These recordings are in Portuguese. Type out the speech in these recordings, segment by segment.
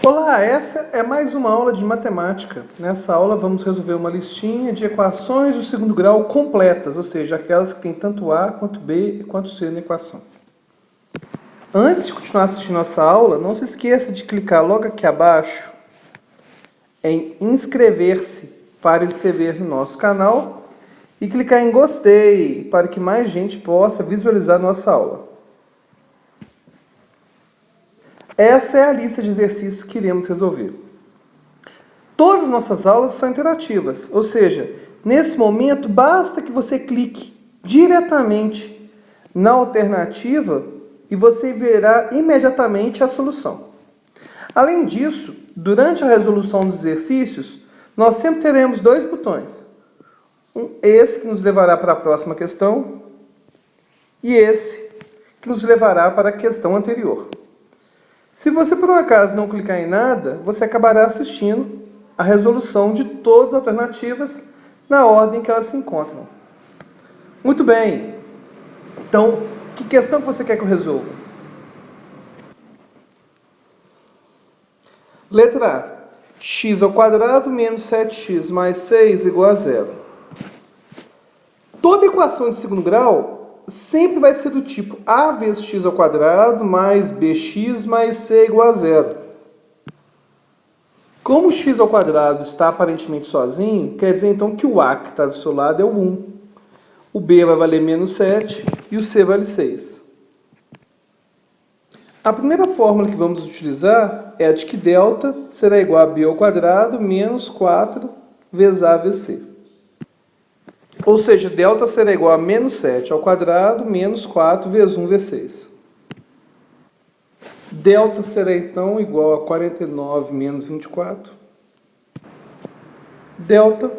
Olá, essa é mais uma aula de matemática. Nessa aula vamos resolver uma listinha de equações do segundo grau completas, ou seja, aquelas que têm tanto A, quanto B e quanto C na equação. Antes de continuar assistindo nossa aula, não se esqueça de clicar logo aqui abaixo em inscrever-se para inscrever no nosso canal e clicar em gostei para que mais gente possa visualizar nossa aula. Essa é a lista de exercícios que iremos resolver. Todas as nossas aulas são interativas, ou seja, nesse momento basta que você clique diretamente na alternativa e você verá imediatamente a solução. Além disso, durante a resolução dos exercícios, nós sempre teremos dois botões. Esse que nos levará para a próxima questão e esse que nos levará para a questão anterior. Se você por um acaso não clicar em nada, você acabará assistindo a resolução de todas as alternativas na ordem que elas se encontram. Muito bem. Então, que questão que você quer que eu resolva? Letra A. X ao quadrado menos 7x mais 6 igual a zero. Toda equação de segundo grau sempre vai ser do tipo a vezes x ao quadrado mais bx mais c igual a zero. Como o x ao quadrado está aparentemente sozinho, quer dizer então que o a que está do seu lado é o 1. O b vai valer menos 7 e o c vale 6. A primeira fórmula que vamos utilizar é a de que delta será igual a b ao quadrado menos 4 vezes a vezes c. Ou seja, delta será igual a menos 7 ao quadrado menos 4 vezes 1 vezes 6. Delta será então igual a 49 menos 24. Delta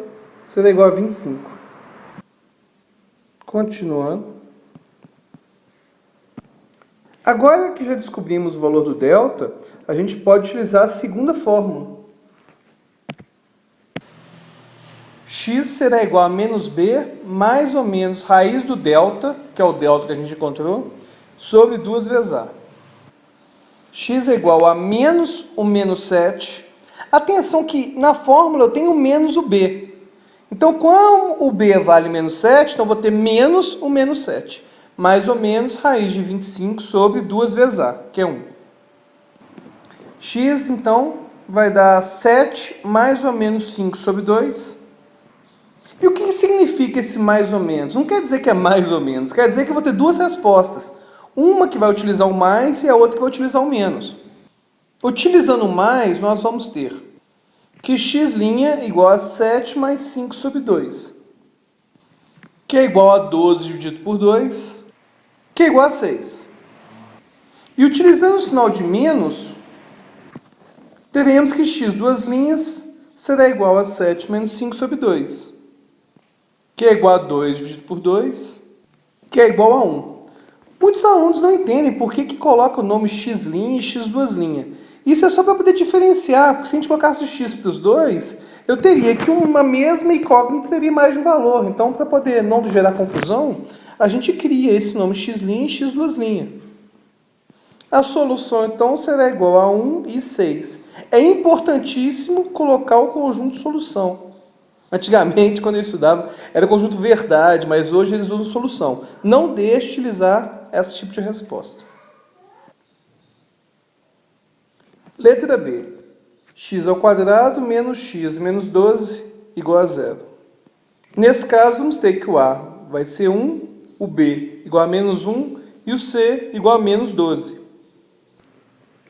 será igual a 25. Continuando. Agora que já descobrimos o valor do delta, a gente pode utilizar a segunda fórmula. X será igual a menos b, mais ou menos raiz do delta, que é o delta que a gente encontrou, sobre 2 vezes a. X é igual a menos o menos 7. Atenção que na fórmula eu tenho menos o b. Então, como o b vale menos 7, então eu vou ter menos o menos 7. Mais ou menos raiz de 25 sobre 2 vezes a, que é 1. X, então, vai dar 7 mais ou menos 5 sobre 2. E o que significa esse mais ou menos? Não quer dizer que é mais ou menos, quer dizer que eu vou ter duas respostas. Uma que vai utilizar o mais e a outra que vai utilizar o menos. Utilizando o mais, nós vamos ter que x' é igual a 7 mais 5 sobre 2, que é igual a 12 dividido por 2, que é igual a 6. E utilizando o sinal de menos, teremos que x duas linhas será igual a 7 menos 5 sobre 2, que é igual a 2 dividido por 2, que é igual a 1. Muitos alunos não entendem por que coloca o nome x' e x duas linhas. Isso é só para poder diferenciar, porque se a gente colocasse o x para os dois, eu teria que uma mesma incógnita teria mais de um valor. Então, para poder não gerar confusão, a gente cria esse nome x' e x duas linhas. A solução, então, será igual a 1 e 6. É importantíssimo colocar o conjunto solução. Antigamente, quando eu estudava, era o conjunto verdade, mas hoje eles usam solução. Não deixe de utilizar esse tipo de resposta. Letra B. X ao quadrado menos x menos 12 igual a zero. Nesse caso, vamos ter que o A vai ser 1, o B igual a menos 1 e o C igual a menos 12.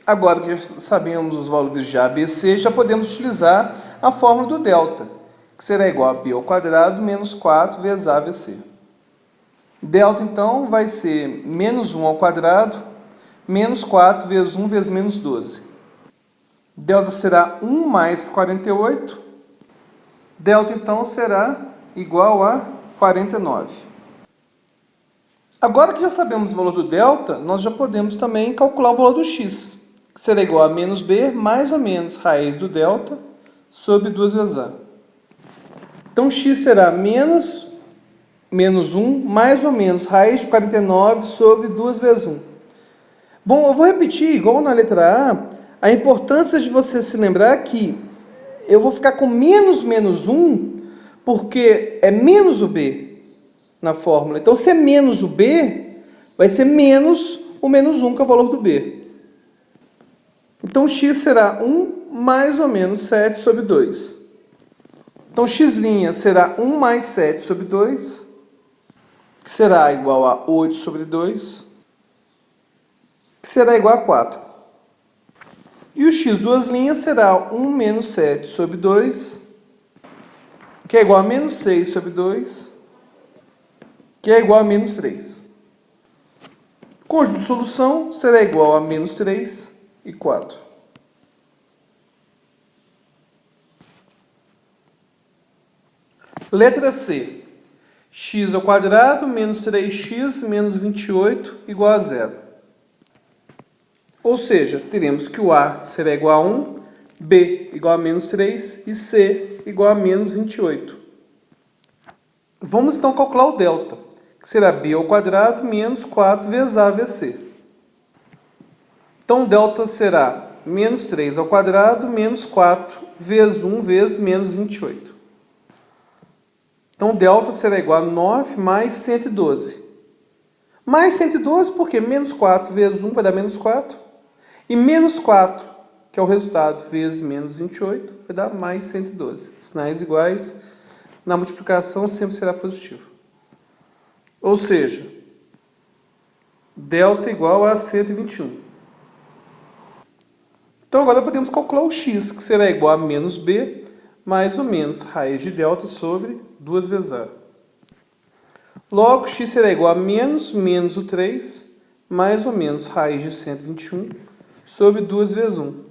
Agora que já sabemos os valores de A, B e C, já podemos utilizar a fórmula do delta, que será igual a b ao quadrado menos 4 vezes a vezes c. Delta, então, vai ser menos 1 ao quadrado, menos 4 vezes 1 vezes menos 12. Delta será 1 mais 48. Delta, então, será igual a 49. Agora que já sabemos o valor do delta, nós já podemos também calcular o valor do x, que será igual a menos b mais ou menos raiz do delta sobre 2 vezes a. Então, x será menos 1 mais ou menos raiz de 49 sobre 2 vezes 1. Bom, eu vou repetir, igual na letra A, a importância de você se lembrar que eu vou ficar com menos 1, porque é menos o b na fórmula. Então, se é menos o b, vai ser menos o menos 1, que é o valor do b. Então, x será 1 mais ou menos 7 sobre 2. Então, x' será 1 mais 7 sobre 2, que será igual a 8 sobre 2, que será igual a 4. E o x duas linhas será 1 menos 7 sobre 2, que é igual a menos 6 sobre 2, que é igual a menos 3. O conjunto de solução será igual a menos 3 e 4. Letra C. X ao quadrado menos 3x menos 28 igual a 0. Ou seja, teremos que o A será igual a 1, B igual a menos 3 e C igual a menos 28. Vamos então calcular o delta, que será B ao quadrado menos 4 vezes A vezes C. Então, o delta será menos 3 ao quadrado menos 4 vezes 1 vezes menos 28. Então, o delta será igual a 9 mais 112. Mais 112 porque menos 4 vezes 1 vai dar menos 4. E menos 4, que é o resultado, vezes menos 28, vai dar mais 112. Sinais iguais, na multiplicação sempre será positivo. Ou seja, delta igual a 121. Então, agora podemos calcular o x, que será igual a menos b, mais ou menos raiz de delta sobre 2 vezes a. Logo, x será igual a menos o 3, mais ou menos raiz de 121, sobre 2 vezes 1.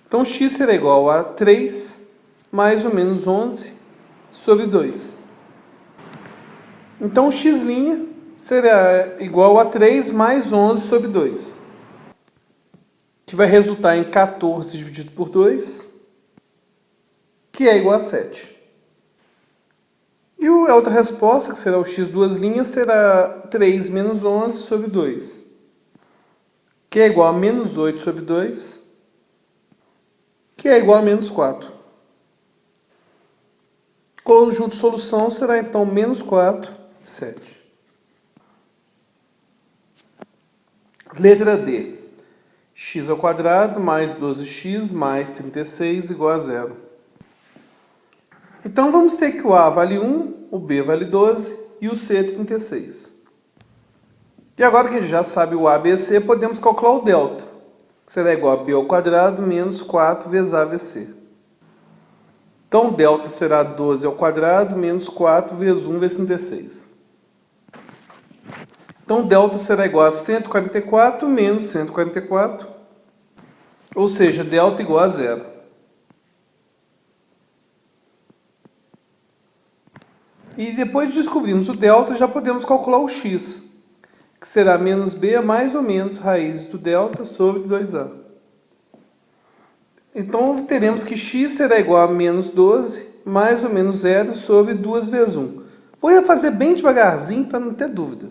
Então, x será igual a 3, mais ou menos 11, sobre 2. Então, x' será igual a 3 mais 11 sobre 2, que vai resultar em 14 dividido por 2, que é igual a 7. E a outra resposta, que será o x duas linhas, será 3 menos 11 sobre 2, que é igual a menos 8 sobre 2, que é igual a menos 4. O conjunto de solução será, então, menos 4 e 7. Letra D. X ao quadrado mais 12x mais 36 igual a 0. Então, vamos ter que o A vale 1, o B vale 12 e o C 36. E agora que a gente já sabe o A, B e C, podemos calcular o delta, que será igual a B ao quadrado menos 4 vezes A vezes C. Então, o delta será 12 ao quadrado menos 4 vezes 1 vezes 36. Então, o delta será igual a 144 menos 144, ou seja, delta igual a 0. E depois de descobrirmos o delta, já podemos calcular o x, que será menos b mais ou menos raiz do delta sobre 2a. Então, teremos que x será igual a menos 12 mais ou menos 0 sobre 2 vezes 1. Vou fazer bem devagarzinho para não ter dúvida.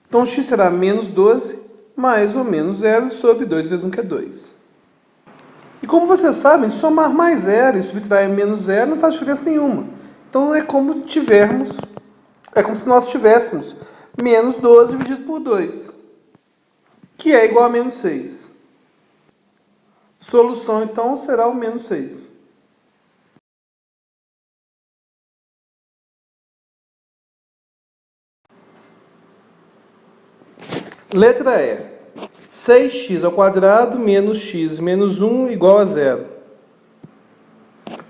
Então, x será menos 12 mais ou menos 0 sobre 2 vezes 1, que é 2. E como vocês sabem, somar mais 0 e subtrair menos 0 não faz diferença nenhuma. Então, é como se nós tivéssemos menos 12 dividido por 2, que é igual a menos 6. Solução, então, será o menos 6. Letra E. 6x ao quadrado menos x menos 1 igual a 0.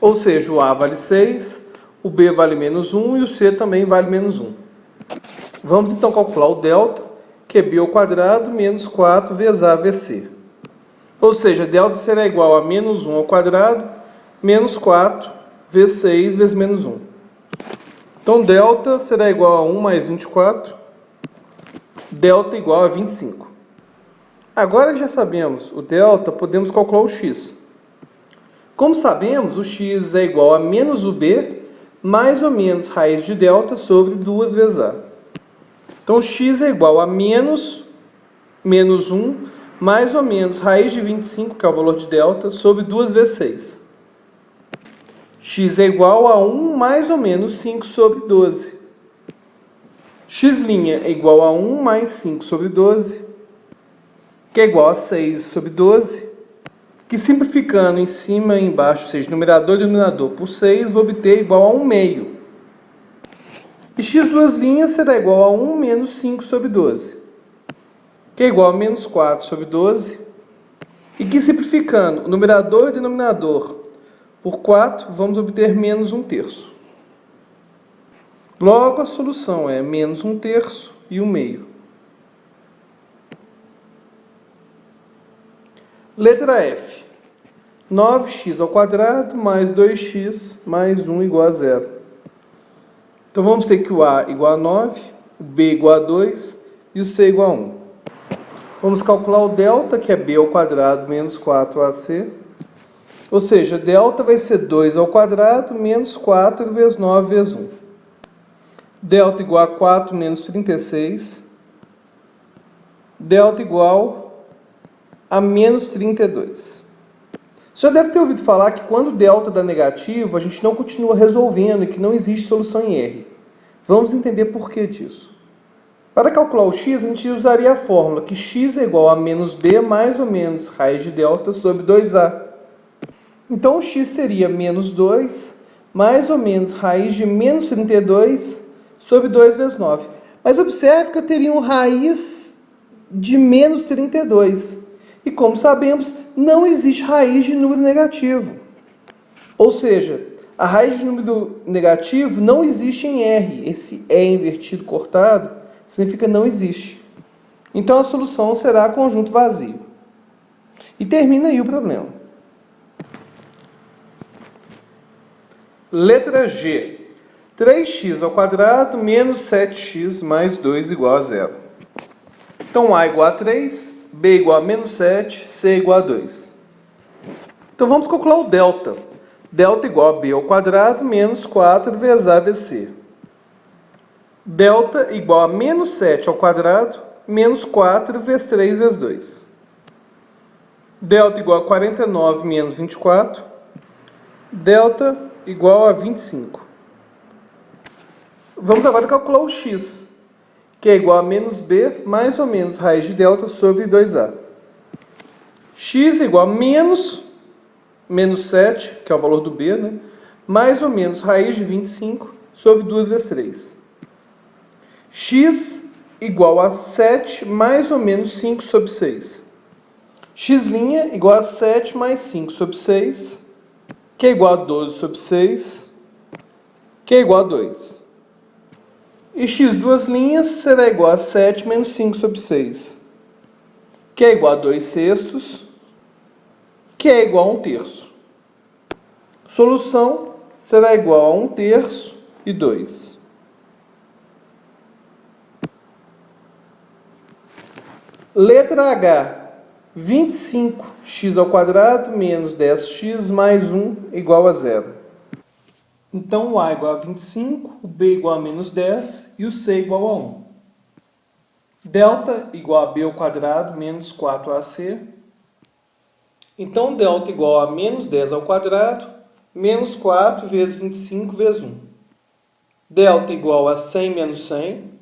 Ou seja, o A vale 6, o B vale menos 1 e o C também vale menos 1. Vamos então calcular o delta, que é B ao quadrado menos 4 vezes A vezes C. Ou seja, delta será igual a menos 1 ao quadrado menos 4 vezes 6 vezes menos 1. Então, delta será igual a 1 mais 24, delta igual a 25. Agora que já sabemos o delta, podemos calcular o x. Como sabemos, o x é igual a menos o b mais ou menos raiz de delta sobre 2 vezes a. Então, x é igual a menos 1 mais ou menos raiz de 25, que é o valor de delta, sobre 2 vezes 6. X é igual a 1 mais ou menos 5 sobre 12. X' é igual a 1 mais 5 sobre 12, que é igual a 6 sobre 12, que simplificando em cima e embaixo, ou seja, numerador e denominador por 6, vou obter igual a 1 meio. E x' será igual a 1 menos 5 sobre 12, que é igual a menos 4 sobre 12, e que simplificando o numerador e denominador por 4, vamos obter menos 1/3. Logo, a solução é menos 1/3 e 1 meio. Letra F. 9x ao quadrado mais 2x mais 1 igual a 0. Então, vamos ter que o A igual a 9, o B igual a 2 e o C igual a 1. Vamos calcular o delta, que é b ao quadrado menos 4ac. Ou seja, delta vai ser 2 ao quadrado menos 4 vezes 9 vezes 1. Delta igual a 4 menos 36. Delta igual a menos 32. Você já deve ter ouvido falar que quando delta dá negativo, a gente não continua resolvendo e que não existe solução em R. Vamos entender por que disso. Para calcular o x, a gente usaria a fórmula que x é igual a menos b mais ou menos raiz de delta sobre 2a. Então, o x seria menos 2 mais ou menos raiz de menos 32 sobre 2 vezes 9. Mas observe que eu teria uma raiz de menos 32. E como sabemos, não existe raiz de número negativo. Ou seja, a raiz de número negativo não existe em R. Esse E invertido cortado significa não existe. Então a solução será conjunto vazio. E termina aí o problema. Letra G. 3x ao quadrado menos 7x mais 2 igual a 0. Então A igual a 3, B igual a menos 7, C igual a 2. Então vamos calcular o delta. Delta igual a B ao quadrado menos 4 vezes A vezes C. Delta igual a menos 7 ao quadrado menos 4 vezes 3 vezes 2. Delta igual a 49 menos 24. Delta igual a 25. Vamos agora calcular o x, que é igual a menos b mais ou menos raiz de delta sobre 2a. X é igual a menos 7, que é o valor do b, né? Mais ou menos raiz de 25 sobre 2 vezes 3. X igual a 7 mais ou menos 5 sobre 6. X' igual a 7 mais 5 sobre 6, que é igual a 12 sobre 6, que é igual a 2. E x' será igual a 7 menos 5 sobre 6, que é igual a 2 sextos, que é igual a 1/3. Solução será igual a 1/3 e 2. Letra H. 25x ao quadrado menos 10x mais 1 igual a 0. Então, o A igual a 25, o B igual a menos 10 e o C igual a 1. Delta igual a B ao quadrado menos 4AC. Então, delta igual a menos 10 ao quadrado menos 4 vezes 25 vezes 1. Delta igual a 100 menos 100,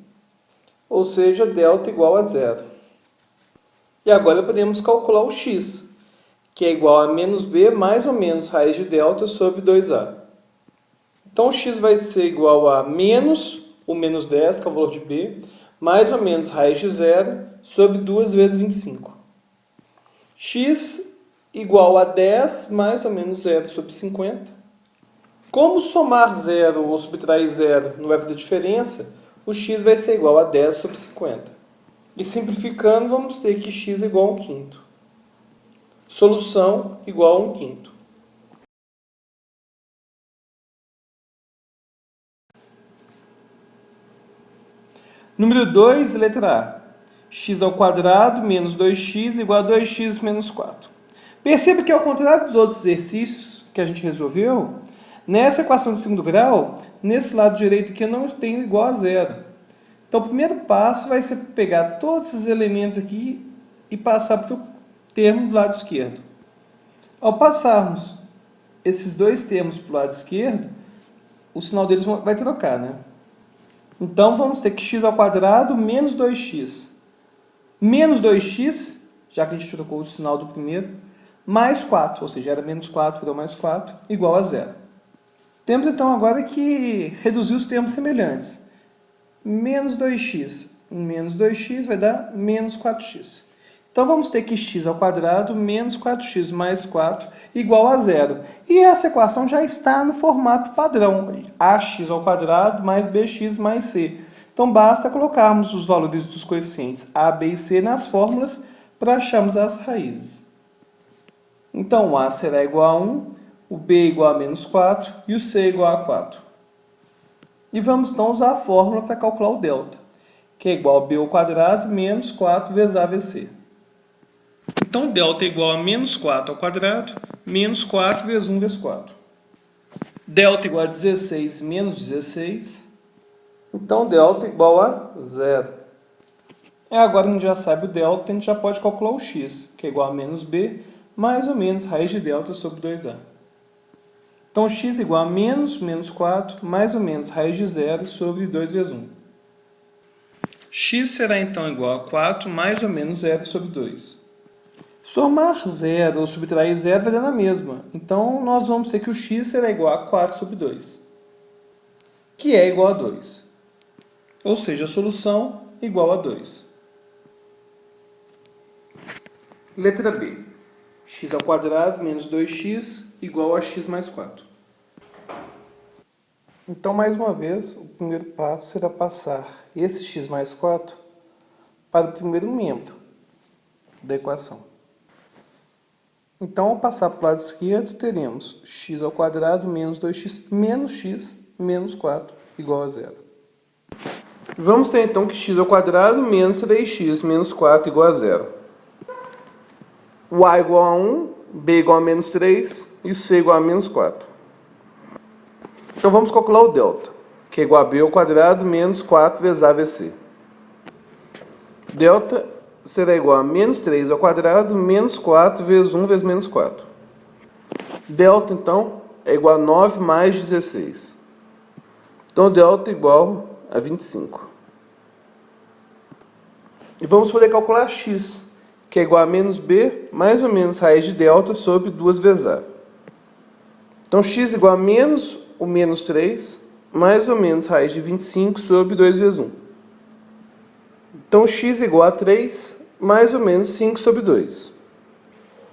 ou seja, delta igual a 0. E agora podemos calcular o x, que é igual a menos b mais ou menos raiz de delta sobre 2a. Então, o x vai ser igual a menos o menos 10, que é o valor de b, mais ou menos raiz de 0 sobre 2 vezes 25. X igual a 10 mais ou menos 0 sobre 50. Como somar 0 ou subtrair 0 não vai fazer diferença, o x vai ser igual a 10 sobre 50. E simplificando, vamos ter que x é igual a 1/5. Solução igual a 1/5. Número 2, letra A. X ao quadrado menos 2x igual a 2x menos 4. Perceba que, ao contrário dos outros exercícios que a gente resolveu, nessa equação de segundo grau, nesse lado direito aqui eu não tenho igual a 0. Então, o primeiro passo vai ser pegar todos esses elementos aqui e passar para o termo do lado esquerdo. Ao passarmos esses dois termos para o lado esquerdo, o sinal deles vai trocar, né? Então, vamos ter que x ao quadrado menos 2x. Menos 2x, já que a gente trocou o sinal do primeiro, mais 4, ou seja, era menos 4, virou mais 4, igual a zero. Temos, então, agora que reduzir os termos semelhantes. Menos 2x menos 2x vai dar menos 4x. Então, vamos ter que x ao quadrado menos 4x mais 4 igual a zero. E essa equação já está no formato padrão. Ax ao quadrado mais bx mais c. Então, basta colocarmos os valores dos coeficientes a, b e c nas fórmulas para acharmos as raízes. Então, o a será igual a 1, o b igual a menos 4 e o c igual a 4. E vamos, então, usar a fórmula para calcular o delta, que é igual a b ao quadrado menos 4 vezes a vezes c. Então, delta é igual a menos 4 ao quadrado, menos 4 vezes 1 vezes 4. Delta igual a 16 menos 16. Então, delta é igual a 0. Agora, a gente já sabe o delta, a gente já pode calcular o x, que é igual a menos b, mais ou menos raiz de delta sobre 2a. Então, x igual a menos 4, mais ou menos raiz de 0 sobre 2 vezes 1. X será, então, igual a 4 mais ou menos 0 sobre 2. Somar 0 ou subtrair 0 vai dar na mesma. Então, nós vamos ter que o x será igual a 4 sobre 2, que é igual a 2. Ou seja, a solução igual a 2. Letra B. X ao quadrado menos 2x igual a x mais 4. Então, mais uma vez, o primeiro passo será passar esse x mais 4 para o primeiro membro da equação. Então, ao passar para o lado esquerdo, teremos x ao quadrado menos 2x menos 4 igual a 0. Vamos ter, então, que x ao quadrado menos 3x menos 4 igual a 0. O a igual a 1, b igual a menos 3 e o c igual a menos 4. Então, vamos calcular o delta, que é igual a b ao quadrado menos 4 vezes a vezes c. Delta será igual a menos 3 ao quadrado menos 4 vezes 1 vezes menos 4. Delta, então, é igual a 9 mais 16. Então, delta é igual a 25. E vamos poder calcular x, que é igual a menos b mais ou menos raiz de delta sobre 2 vezes a. Então, x igual a menos o menos 3 mais ou menos raiz de 25 sobre 2 vezes 1. Então, x igual a 3 mais ou menos 5 sobre 2.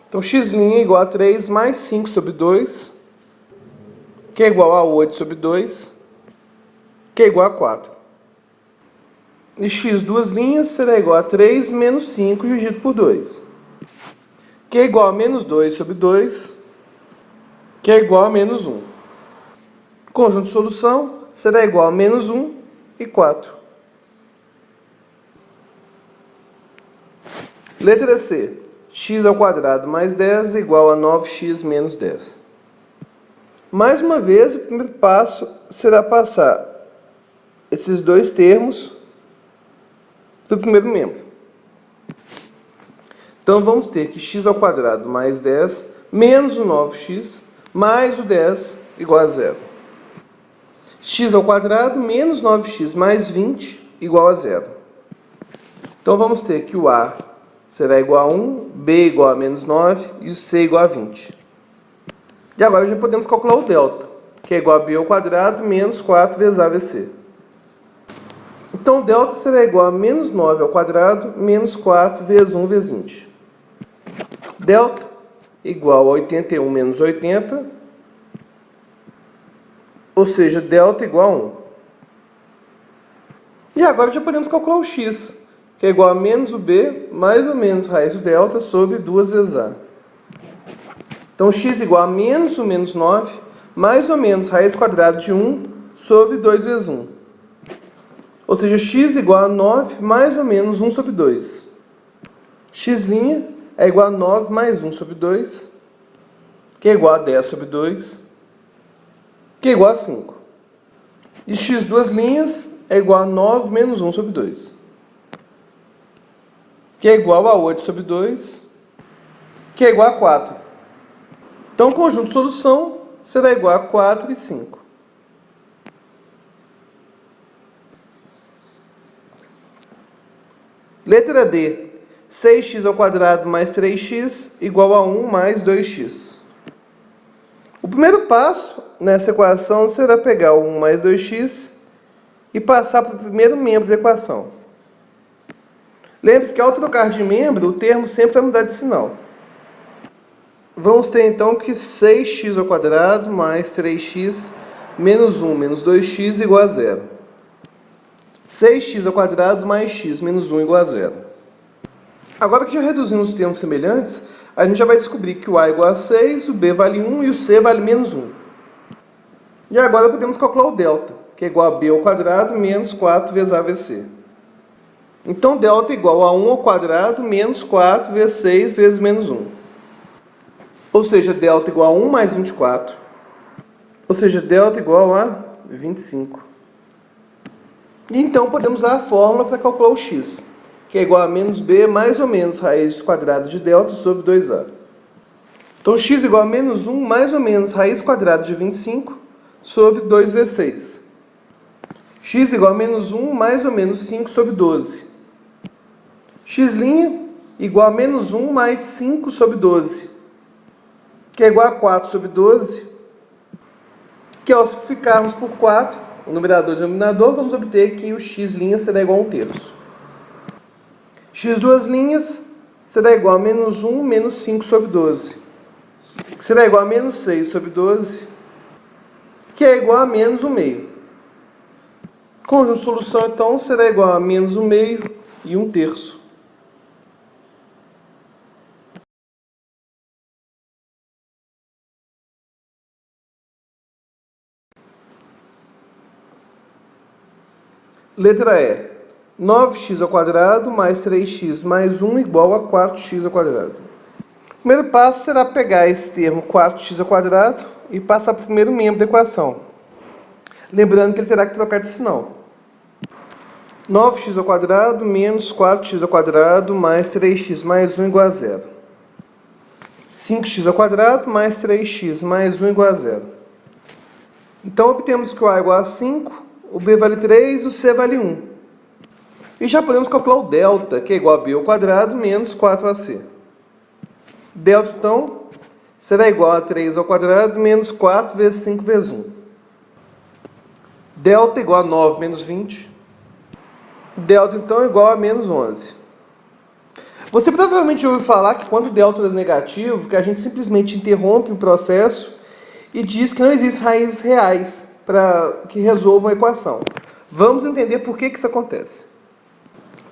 Então, x' é igual a 3 mais 5 sobre 2, que é igual a 8 sobre 2, que é igual a 4. E x duas linhas será igual a 3 menos 5 dividido por 2, que é igual a menos 2 sobre 2, que é igual a menos 1. O conjunto de solução será igual a menos 1 e 4. Letra C. X ao quadrado mais 10 é igual a 9x menos 10. Mais uma vez, o primeiro passo será passar esses dois termos para o primeiro membro. Então, vamos ter que x ao quadrado mais 10 menos o 9x mais o 10 igual a 0. X ao quadrado menos 9x mais 20 igual a 0. Então, vamos ter que o a será igual a 1, b igual a menos 9 e o c igual a 20. E agora já podemos calcular o delta, que é igual a b ao quadrado menos 4 vezes a vezes c. Então, o delta será igual a menos 9 ao quadrado menos 4 vezes 1 vezes 20. Delta igual a 81 menos 80, ou seja, delta igual a 1. E agora já podemos calcular o x, que é igual a menos o b mais ou menos raiz do delta sobre 2 vezes a. Então, x igual a menos o menos 9 mais ou menos raiz quadrada de 1 sobre 2 vezes 1. Ou seja, x igual a 9 mais ou menos 1 sobre 2. X' é igual a 9 mais 1 sobre 2, que é igual a 10 sobre 2, que é igual a 5. E x duas linhas é igual a 9 menos 1 sobre 2, que é igual a 8 sobre 2, que é igual a 4. Então, o conjunto de solução será igual a 4 e 5. Letra D. 6x ao quadrado mais 3x igual a 1 mais 2x. O primeiro passo nessa equação será pegar o 1 mais 2x e passar para o primeiro membro da equação. Lembre-se que ao trocar de membro, o termo sempre vai mudar de sinal. Vamos ter então que 6x ao quadrado mais 3x menos 1 menos 2x igual a 0. 6x ao quadrado mais x menos 1 igual a 0. Agora que já reduzimos os termos semelhantes, a gente já vai descobrir que o a é igual a 6, o b vale 1 e o c vale menos 1. E agora podemos calcular o delta, que é igual a b ao quadrado menos 4 vezes a vezes c. Então, delta é igual a 1 ao quadrado menos 4 vezes 6 vezes menos 1. Ou seja, delta igual a 1 mais 24. Ou seja, delta igual a 25. E então podemos usar a fórmula para calcular o x, que é igual a menos b mais ou menos raiz quadrada de delta sobre 2a. Então, x igual a menos 1 mais ou menos raiz quadrada de 25 sobre 2 vezes 6. X igual a menos 1 mais ou menos 5 sobre 12. X' igual a menos 1 mais 5 sobre 12, que é igual a 4 sobre 12, que ao simplificarmos por 4, o numerador e o denominador, vamos obter que o x' será igual a 1/3. X duas linhas será igual a menos 1 menos 5 sobre 12, que será igual a menos 6 sobre 12, que é igual a menos 1/2. Conjunto de solução, então, será igual a menos 1/2 e 1/3. Letra E. 9x ao quadrado mais 3x mais 1 igual a 4x ao quadrado. O primeiro passo será pegar esse termo 4x ao quadrado e passar para o primeiro membro da equação. Lembrando que ele terá que trocar de sinal. 9x ao quadrado menos 4x ao quadrado mais 3x mais 1 igual a 0. 5x ao quadrado mais 3x mais 1 igual a 0. Então, obtemos que o a é igual a 5, o b vale 3 e o c vale 1. E já podemos calcular o delta, que é igual a b ao quadrado menos 4ac. Delta, então, será igual a 3 ao quadrado menos 4 vezes 5 vezes 1. Delta igual a 9 menos 20. Delta, então, é igual a menos 11. Você provavelmente ouviu falar que quando o delta é negativo, que a gente simplesmente interrompe o processo e diz que não existem raízes reais para que resolvam a equação. Vamos entender por que isso acontece.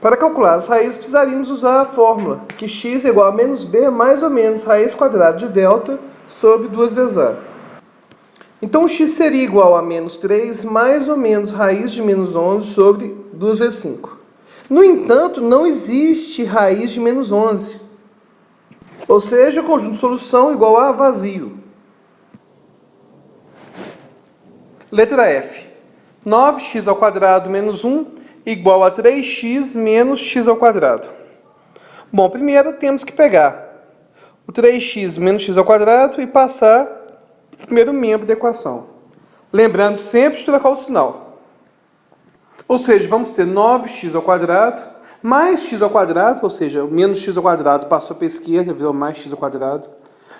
Para calcular as raízes, precisaríamos usar a fórmula, que x é igual a menos b mais ou menos raiz quadrada de delta sobre 2 vezes a. Então, x seria igual a menos 3 mais ou menos raiz de menos 11 sobre 2 vezes 5. No entanto, não existe raiz de menos 11. Ou seja, o conjunto de solução igual a vazio. Letra F. 9x ao quadrado menos 1 igual a 3x menos x ao quadrado. Bom, primeiro temos que pegar o 3x menos x ao quadrado e passar para o primeiro membro da equação. Lembrando sempre de trocar o sinal. Ou seja, vamos ter 9x ao quadrado mais x ao quadrado, ou seja, o menos x ao quadrado passou para a esquerda, virou mais x ao quadrado.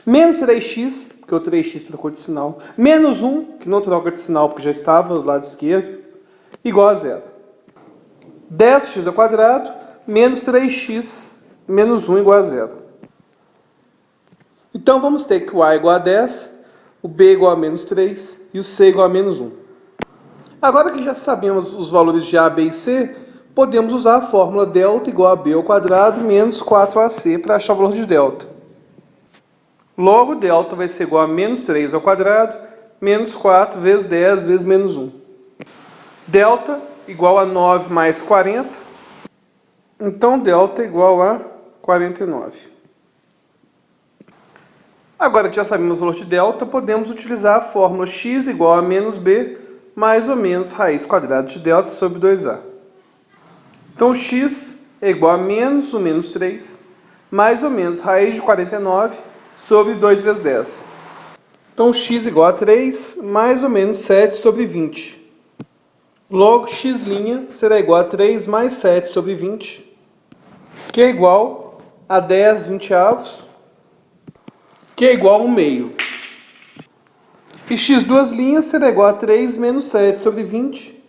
Menos 3x, porque o 3x trocou de sinal. Menos 1, que não troca de sinal porque já estava do lado esquerdo, igual a 0. 10x ao quadrado menos 3x menos 1 igual a 0. Então, vamos ter que o a é igual a 10, o b é igual a menos 3 e o c é igual a menos 1. Agora que já sabemos os valores de a, b e c, podemos usar a fórmula delta igual a b ao quadrado menos 4ac para achar o valor de delta. Logo, delta vai ser igual a menos 3 ao quadrado, menos 4 vezes 10 vezes menos 1. Delta igual a 9 mais 40. Então, delta igual a 49. Agora que já sabemos o valor de delta, podemos utilizar a fórmula x igual a menos b mais ou menos raiz quadrada de delta sobre 2a. Então, x é igual a menos o menos 3, mais ou menos raiz de 49 sobre 2 vezes 10. Então, x igual a 3, mais ou menos 7 sobre 20. Logo, x' será igual a 3 mais 7 sobre 20, que é igual a 10 vinteavos, que é igual a 1 meio. E x' será igual a 3 menos 7 sobre 20,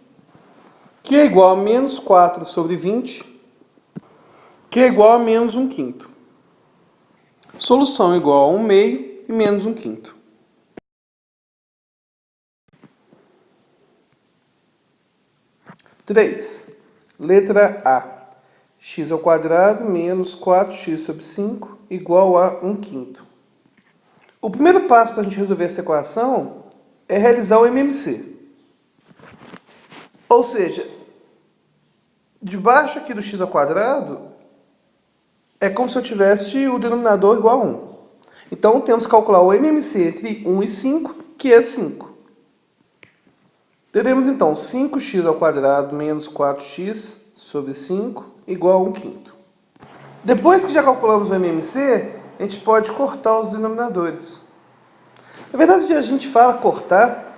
que é igual a menos 4 sobre 20, que é igual a menos 1 quinto. Solução igual a 1 meio e menos 1 quinto. Letra A. X ao quadrado menos 4x sobre 5 igual a 1 quinto. O primeiro passo para a gente resolver essa equação é realizar o MMC. Ou seja, debaixo aqui do x ao quadrado é como se eu tivesse o denominador igual a 1. Então temos que calcular o MMC entre 1 e 5, que é 5. Teremos então 5x ao quadrado menos 4x sobre 5 igual a 1 quinto. Depois que já calculamos o MMC, a gente pode cortar os denominadores. Na verdade, a gente fala cortar,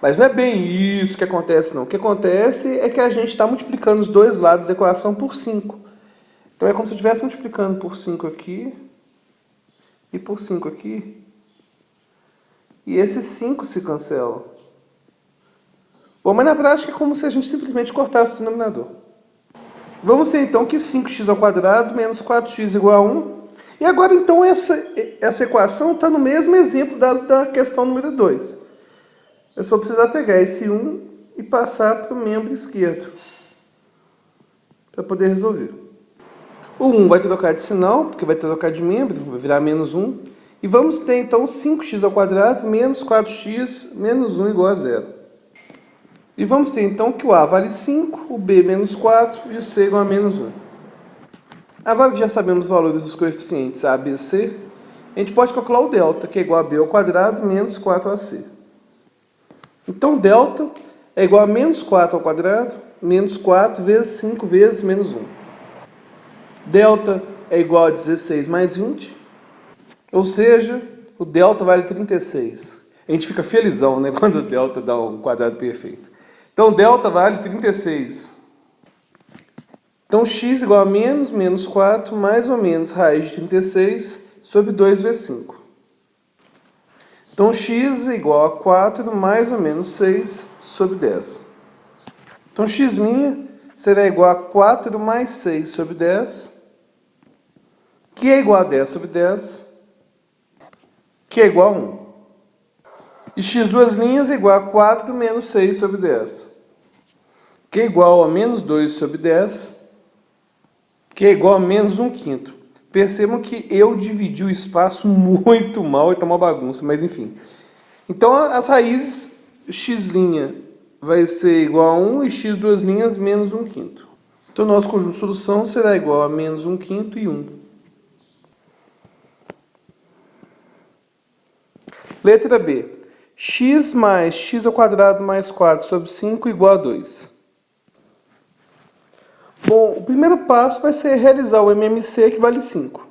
mas não é bem isso que acontece, não. O que acontece é que a gente está multiplicando os dois lados da equação por 5. Então é como se eu estivesse multiplicando por 5 aqui e por 5 aqui. E esses 5 se cancelam. Bom, mas na prática é como se a gente simplesmente cortasse o denominador. Vamos ter então que 5x ao quadrado menos 4x igual a 1. E agora então essa equação está no mesmo exemplo da questão número 2. Eu só vou precisar pegar esse 1 e passar para o membro esquerdo, para poder resolver. O 1 vai trocar de sinal, porque vai trocar de membro, vai virar menos 1. E vamos ter então 5x ao quadrado menos 4x menos 1 igual a 0. E vamos ter então que o A vale 5, o B menos 4 e o C igual a menos 1. Agora que já sabemos os valores dos coeficientes A, B e C, a gente pode calcular o delta, que é igual a B ao quadrado menos 4AC. Então, delta é igual a menos 4 ao quadrado, menos 4 vezes 5 vezes menos 1. Delta é igual a 16 mais 20, ou seja, o delta vale 36. A gente fica felizão, né, quando o delta dá um quadrado perfeito. Então, delta vale 36. Então, x igual a menos 4, mais ou menos raiz de 36 sobre 2 vezes 5. Então, x igual a 4 mais ou menos 6 sobre 10. Então, x' será igual a 4 mais 6 sobre 10, que é igual a 10 sobre 10, que é igual a 1. E x' é igual a 4 menos 6 sobre 10, que é igual a menos 2 sobre 10, que é igual a menos 1 quinto. Percebam que eu dividi o espaço muito mal e está uma bagunça, mas enfim. Então, as raízes, x' vai ser igual a 1 e x' menos 1 quinto. Então, nosso conjunto de solução será igual a menos 1 quinto e 1. Letra B. X mais x ao quadrado mais 4 sobre 5 igual a 2. Bom, o primeiro passo vai ser realizar o MMC, que vale 5.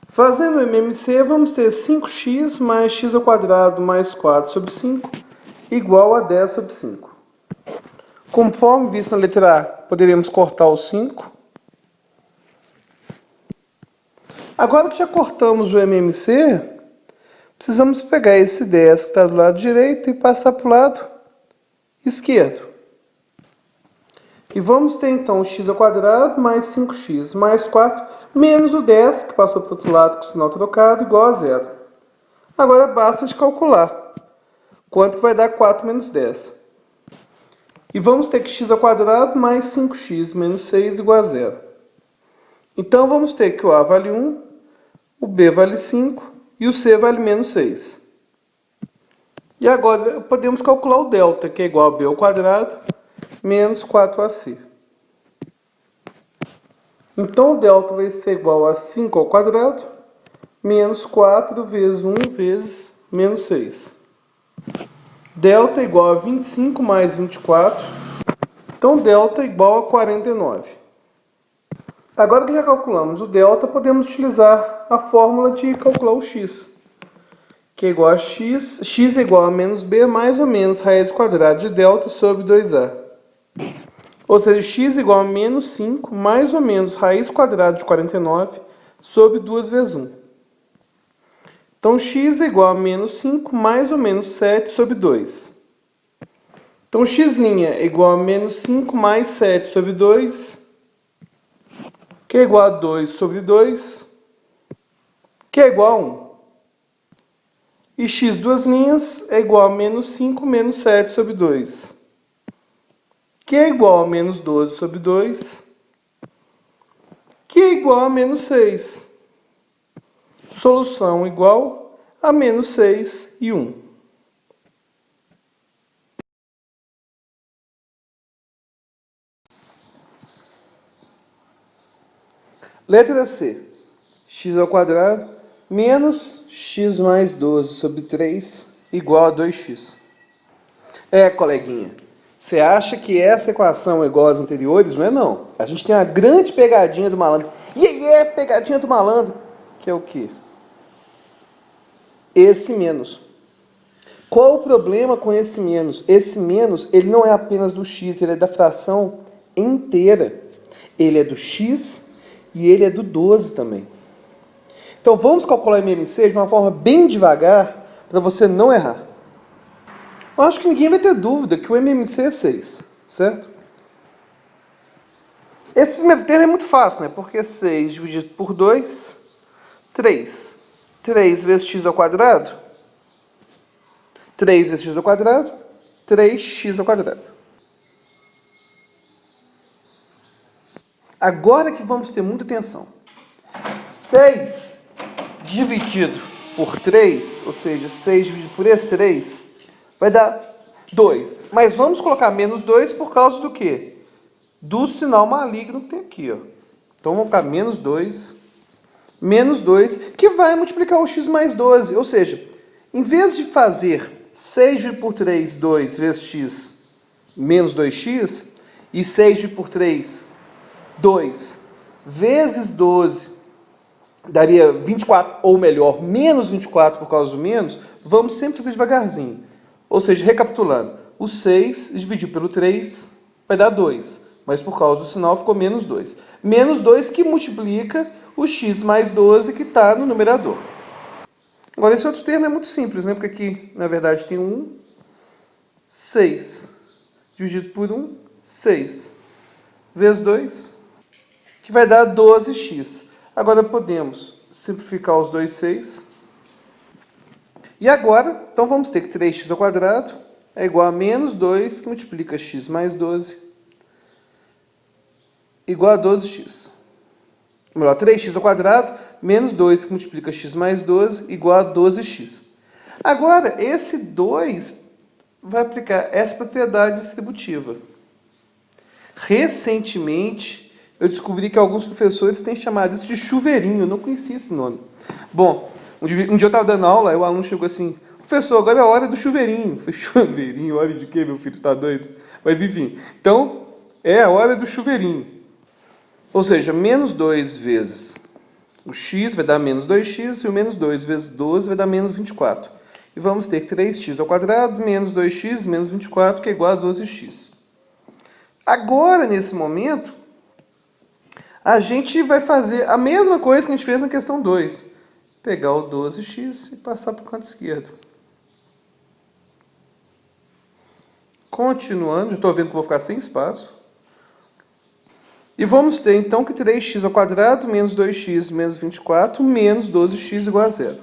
Fazendo o MMC, vamos ter 5x mais x ao quadrado mais 4 sobre 5 igual a 10 sobre 5. Conforme visto na letra A, poderemos cortar o 5. Agora que já cortamos o MMC, precisamos pegar esse 10 que está do lado direito e passar para o lado esquerdo. E vamos ter então x ao quadrado mais 5x mais 4 menos o 10, que passou para o outro lado com o sinal trocado, igual a 0. Agora basta de calcular quanto que vai dar 4 menos 10. E vamos ter que x ao quadrado mais 5x menos 6 igual a 0. Então vamos ter que o A vale 1, o B vale 5 e o C vale menos 6. E agora podemos calcular o delta, que é igual a B ao quadrado menos 4AC. Então, o delta vai ser igual a 5 ao quadrado menos 4 vezes 1 vezes menos 6. Delta é igual a 25 mais 24. Então, delta é igual a 49. Agora que já calculamos o delta, podemos utilizar a fórmula de calcular o x, que é igual a x é igual a menos b mais ou menos raiz quadrada de delta sobre 2a. Ou seja, x é igual a menos 5 mais ou menos raiz quadrada de 49 sobre 2 vezes 1. Então, x é igual a menos 5 mais ou menos 7 sobre 2. Então, x' é igual a menos 5 mais 7 sobre 2, que é igual a 2 sobre 2, que é igual a 1. E x duas linhas é igual a menos 5 menos 7 sobre 2, que é igual a menos 12 sobre 2, que é igual a menos 6. Solução igual a menos 6 e 1. Letra C. X ao quadrado menos x mais 12 sobre 3 igual a 2x. Coleguinha, você acha que essa equação é igual às anteriores? Não é não. A gente tem uma grande pegadinha do malandro. Pegadinha do malandro. Que é o quê? Esse menos. Qual o problema com esse menos? Esse menos, ele não é apenas do x, ele é da fração inteira. Ele é do x e ele é do 12 também. Então vamos calcular o MMC de uma forma bem devagar, para você não errar. Eu acho que ninguém vai ter dúvida que o MMC é 6, certo? Esse primeiro termo é muito fácil, né? Porque 6 dividido por 2, 3. 3 vezes x ao quadrado, 3 vezes x ao quadrado, 3x ao quadrado. Agora que vamos ter muita atenção. 6 dividido por 3, ou seja, 6 dividido por esse 3, vai dar 2. Mas vamos colocar menos 2 por causa do quê? Do sinal maligno que tem aqui, ó. Então vamos colocar menos 2, que vai multiplicar o x mais 12. Ou seja, em vez de fazer 6 dividido por 3, 2 vezes x menos 2x, e 6 dividido por 3, 2 vezes 12, daria 24, ou melhor, menos 24 por causa do menos, vamos sempre fazer devagarzinho. Ou seja, recapitulando, o 6 dividido pelo 3 vai dar 2, mas por causa do sinal ficou menos 2. Menos 2 que multiplica o x mais 12 que está no numerador. Agora, esse outro termo é muito simples, né? Porque aqui, na verdade, tem 1, 6, dividido por 1, 6, vezes 2, que vai dar 12x. Agora podemos simplificar os dois 6. E agora, então vamos ter que 3x ao quadrado é igual a menos 2, que multiplica x mais 12, igual a 12x. Ou melhor, 3x ao quadrado menos 2, que multiplica x mais 12, igual a 12x. Agora, esse 2 vai aplicar essa propriedade distributiva. Recentemente, eu descobri que alguns professores têm chamado isso de chuveirinho. Eu não conhecia esse nome. Bom, um dia eu estava dando aula, aí o aluno chegou assim: professor, agora é a hora do chuveirinho. Eu falei: chuveirinho? Hora de quê, meu filho? Está doido? Mas enfim, então é a hora do chuveirinho. Ou seja, menos 2 vezes o x vai dar menos 2x, e o menos 2 vezes 12 vai dar menos 24. E vamos ter 3x ao quadrado menos 2x menos 24, que é igual a 12x. Agora, nesse momento, a gente vai fazer a mesma coisa que a gente fez na questão 2. Pegar o 12x e passar para o canto esquerdo. Continuando, já estou vendo que vou ficar sem espaço. E vamos ter, então, que 3x ao quadrado menos 2x menos 24 menos 12x igual a 0.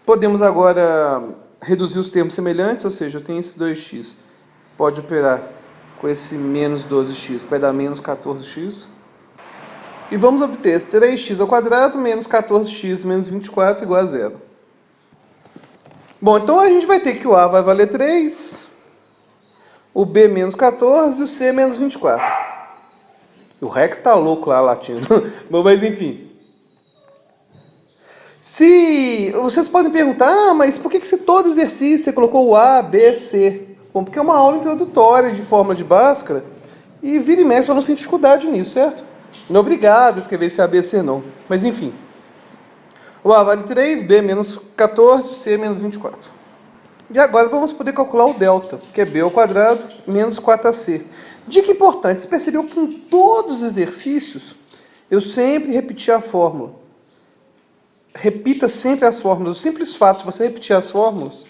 Podemos agora reduzir os termos semelhantes, ou seja, eu tenho esse 2x. Pode operar com esse menos 12x, que vai dar menos 14x. E vamos obter 3x ao quadrado menos 14x menos 24 igual a 0. Bom, então a gente vai ter que o a vai valer 3, o b menos 14 e o c menos 24. O Rex tá louco lá latindo. Bom, mas enfim. Se vocês podem perguntar, mas por que se todo exercício você colocou o a, b, c? Bom, porque é uma aula introdutória de fórmula de Bhaskara e vira e mexe, eu não sinto dificuldade nisso, certo? Não é obrigado a escrever esse ABC não, mas enfim. O A vale 3, B menos 14, C menos 24. E agora vamos poder calcular o delta, que é B ao quadrado menos 4AC. Dica importante, você percebeu que em todos os exercícios eu sempre repeti a fórmula. Repita sempre as fórmulas. O simples fato de você repetir as fórmulas,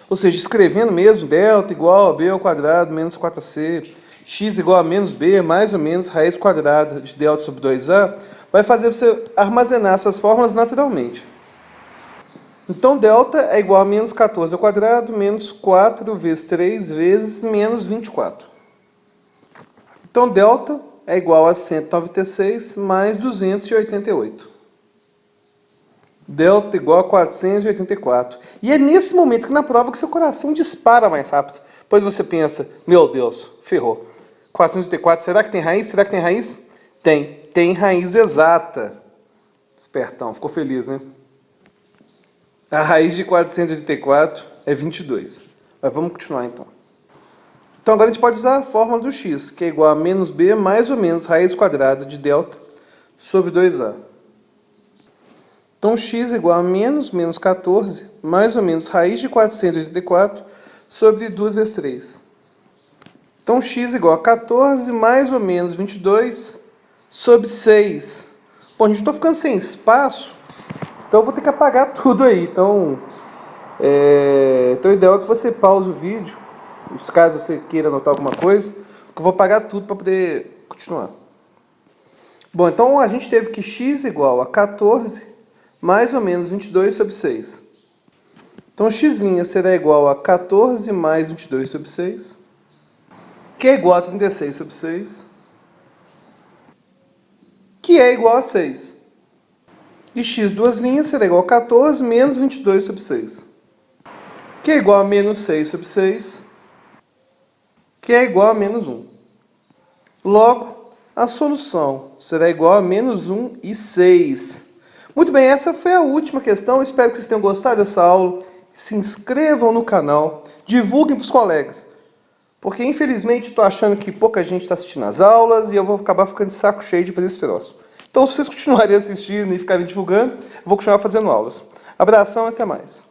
ou seja, escrevendo mesmo, delta igual a B ao quadrado menos 4AC, x igual a menos B, mais ou menos raiz quadrada de delta sobre 2A, vai fazer você armazenar essas fórmulas naturalmente. Então, delta é igual a menos 14 ao quadrado, menos 4 vezes 3 vezes menos 24. Então, delta é igual a 196 mais 288. Delta igual a 484. E é nesse momento que na prova que seu coração dispara mais rápido. Pois você pensa, meu Deus, ferrou. 484, será que tem raiz? Será que tem raiz? Tem. Tem raiz exata. Espertão, ficou feliz, né? A raiz de 484 é 22. Mas vamos continuar então. Então agora a gente pode usar a fórmula do x, que é igual a menos b mais ou menos raiz quadrada de delta sobre 2a. Então x é igual a menos 14 mais ou menos raiz de 484 sobre 2 vezes 3. Então x é igual a 14 mais ou menos 22 sobre 6. Bom, a gente está ficando sem espaço, então eu vou ter que apagar tudo aí. Então o ideal é que você pause o vídeo, caso você queira anotar alguma coisa, porque eu vou apagar tudo para poder continuar. Bom, então a gente teve que x igual a 14 mais ou menos 22 sobre 6. Então x' será igual a 14 mais 22 sobre 6, que é igual a 36 sobre 6, que é igual a 6. E x duas linhas será igual a 14 menos 22 sobre 6, que é igual a menos 6 sobre 6, que é igual a menos 1. Logo, a solução será igual a menos 1 e 6. Muito bem, essa foi a última questão. Espero que vocês tenham gostado dessa aula. Se inscrevam no canal, divulguem para os colegas. Porque, infelizmente, estou achando que pouca gente está assistindo as aulas e eu vou acabar ficando de saco cheio de fazer esse troço. Então, se vocês continuarem assistindo e ficarem divulgando, eu vou continuar fazendo aulas. Abração e até mais.